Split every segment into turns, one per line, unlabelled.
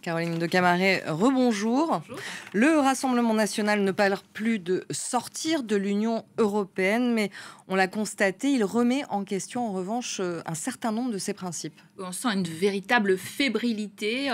Caroline de Camaret, rebonjour.
Bonjour.
Le Rassemblement national ne parle plus de sortir de l'Union européenne, mais on l'a constaté, il remet en question en revanche un certain nombre de ses principes.
On sent une véritable fébrilité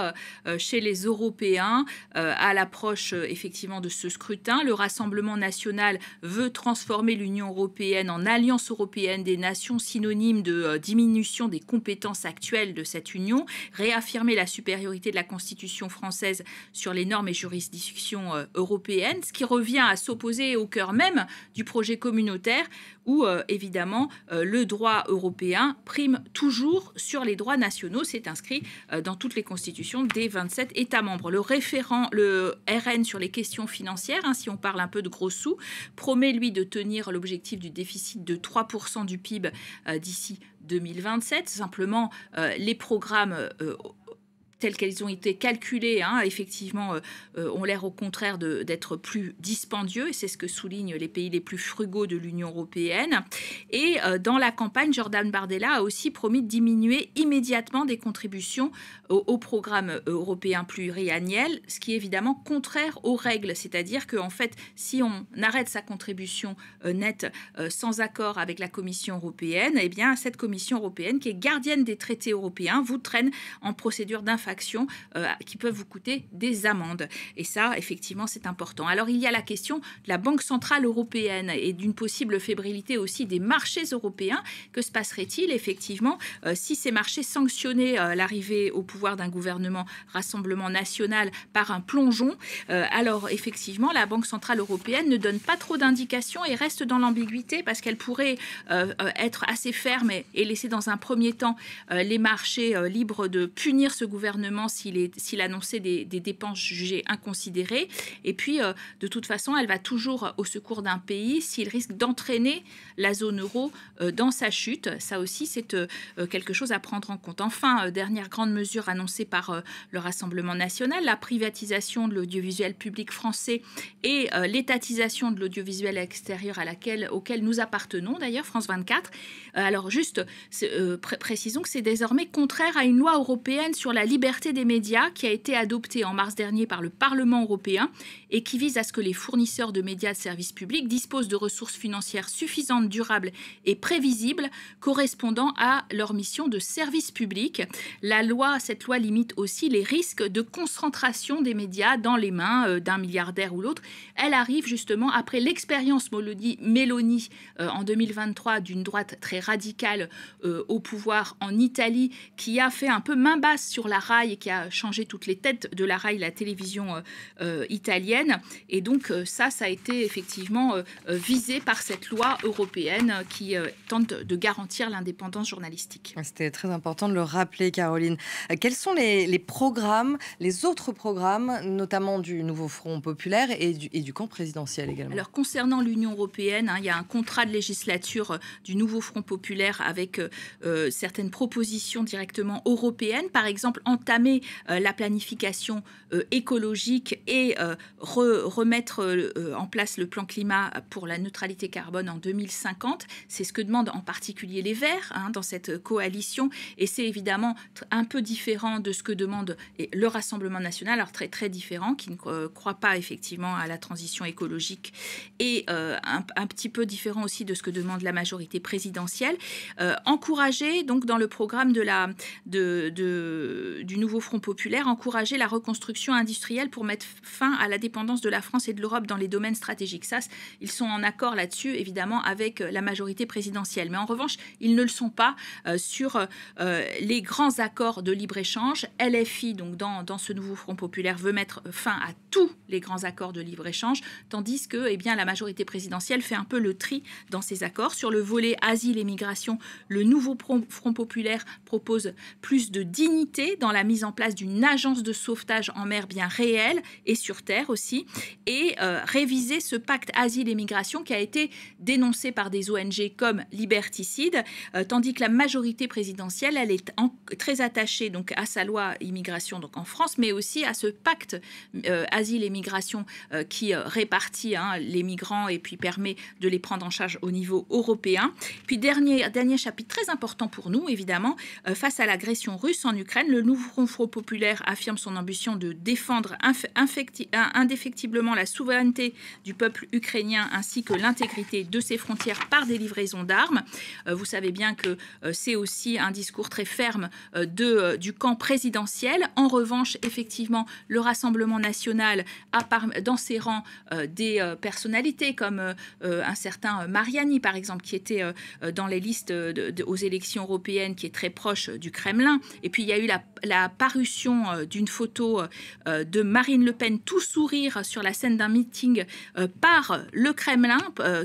chez les Européens à l'approche effectivement de ce scrutin. Le Rassemblement national veut transformer l'Union européenne en alliance européenne des nations, synonyme de diminution des compétences actuelles de cette union, réaffirmer la supériorité de la Constitution française sur les normes et juridictions européennes, ce qui revient à s'opposer au cœur même du projet communautaire où évidemment le droit européen prime toujours sur les droits nationaux. C'est inscrit dans toutes les constitutions des 27 États membres. Le RN sur les questions financières, si on parle un peu de gros sous, promet lui de tenir l'objectif du déficit de 3% du PIB d'ici 2027. Simplement, les programmes tels qu'elles ont été calculées, effectivement, ont l'air au contraire d'être plus dispendieux, et c'est ce que soulignent les pays les plus frugaux de l'Union européenne. Et dans la campagne, Jordan Bardella a aussi promis de diminuer immédiatement des contributions au programme européen pluriannuel, ce qui est évidemment contraire aux règles, c'est-à-dire qu'en fait, si on arrête sa contribution nette sans accord avec la Commission européenne, eh bien, cette Commission européenne, qui est gardienne des traités européens, vous traîne en procédure d'infraction qui peuvent vous coûter des amendes. Et ça, effectivement, c'est important. Alors, il y a la question de la Banque centrale européenne et d'une possible fébrilité aussi des marchés européens. Que se passerait-il, effectivement, si ces marchés sanctionnaient l'arrivée au pouvoir d'un gouvernement Rassemblement national par un plongeon? Alors, effectivement, la Banque centrale européenne ne donne pas trop d'indications et reste dans l'ambiguïté parce qu'elle pourrait être assez ferme et laisser dans un premier temps les marchés libres de punir ce gouvernement s'il annonçait des dépenses jugées inconsidérées. Et puis, de toute façon, elle va toujours au secours d'un pays s'il risque d'entraîner la zone euro dans sa chute. Ça aussi, c'est quelque chose à prendre en compte. Enfin, dernière grande mesure annoncée par le Rassemblement national, la privatisation de l'audiovisuel public français et l'étatisation de l'audiovisuel extérieur auquel nous appartenons, d'ailleurs, France 24. Alors, juste, précisons que c'est désormais contraire à une loi européenne sur la liberté des médias qui a été adoptée en mars dernier par le Parlement européen et qui vise à ce que les fournisseurs de médias de services publics disposent de ressources financières suffisantes, durables et prévisibles correspondant à leur mission de service public. Cette loi limite aussi les risques de concentration des médias dans les mains d'un milliardaire ou l'autre. Elle arrive justement après l'expérience Meloni en 2023 d'une droite très radicale au pouvoir en Italie qui a fait un peu main basse sur la RAI et qui a changé toutes les têtes de la RAI, la télévision italienne. Et donc ça a été effectivement visé par cette loi européenne qui tente de garantir l'indépendance journalistique.
C'était très important de le rappeler, Caroline. Quels sont les programmes, les autres programmes, notamment du nouveau Front populaire et du camp présidentiel également?
Alors concernant l'Union européenne, il y a un contrat de législature du nouveau Front populaire avec certaines propositions directement européennes. Par exemple, entamer la planification écologique et remettre en place le plan climat pour la neutralité carbone en 2050. C'est ce que demandent en particulier les Verts dans cette coalition. Et c'est évidemment un peu différent de ce que demande le Rassemblement national, alors très, très différent, qui ne croit pas effectivement à la transition écologique et un petit peu différent aussi de ce que demande la majorité présidentielle. Encourager, donc dans le programme du nouveau Front populaire, encourager la reconstruction industrielle pour mettre fin à la dépendance de la France et de l'Europe dans les domaines stratégiques. Ça, ils sont en accord là-dessus, évidemment, avec la majorité présidentielle. Mais en revanche, ils ne le sont pas sur les grands accords de libre-échange. LFI, donc dans ce nouveau Front populaire, veut mettre fin à tous les grands accords de libre-échange, tandis que la majorité présidentielle fait un peu le tri dans ces accords. Sur le volet asile et migration, le nouveau Front populaire propose plus de dignité dans la mise en place d'une agence de sauvetage en mer bien réelle et sur terre aussi, et réviser ce pacte asile et migration qui a été dénoncé par des ONG comme liberticide, tandis que la majorité présidentielle, elle est très attachée donc à sa loi immigration donc en France, mais aussi à ce pacte asile et migration qui répartit les migrants et puis permet de les prendre en charge au niveau européen. Puis dernier chapitre très important pour nous, évidemment, face à l'agression russe en Ukraine, le nouveau Front populaire affirme son ambition de défendre indéfectiblement la souveraineté du peuple ukrainien ainsi que l'intégrité de ses frontières par des livraisons d'armes. Vous savez bien que c'est aussi un discours très ferme du camp présidentiel. En revanche, effectivement, le Rassemblement national a dans ses rangs des personnalités comme un certain Mariani, par exemple, qui était dans les listes aux élections européennes, qui est très proche du Kremlin. Et puis, il y a eu la parution d'une photo de Marine Le Pen tout sourire sur la scène d'un meeting par le Kremlin,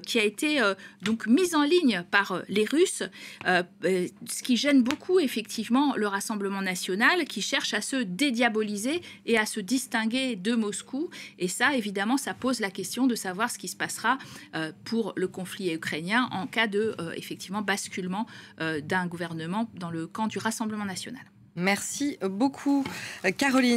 qui a été donc mise en ligne par les Russes, ce qui gêne beaucoup, effectivement, le Rassemblement national, qui cherche à se dédiaboliser et à se distinguer de Moscou. Et ça, évidemment, ça pose la question de savoir ce qui se passera pour le conflit ukrainien en cas de, effectivement, basculement d'un gouvernement dans le camp du Rassemblement national.
Merci beaucoup, Caroline.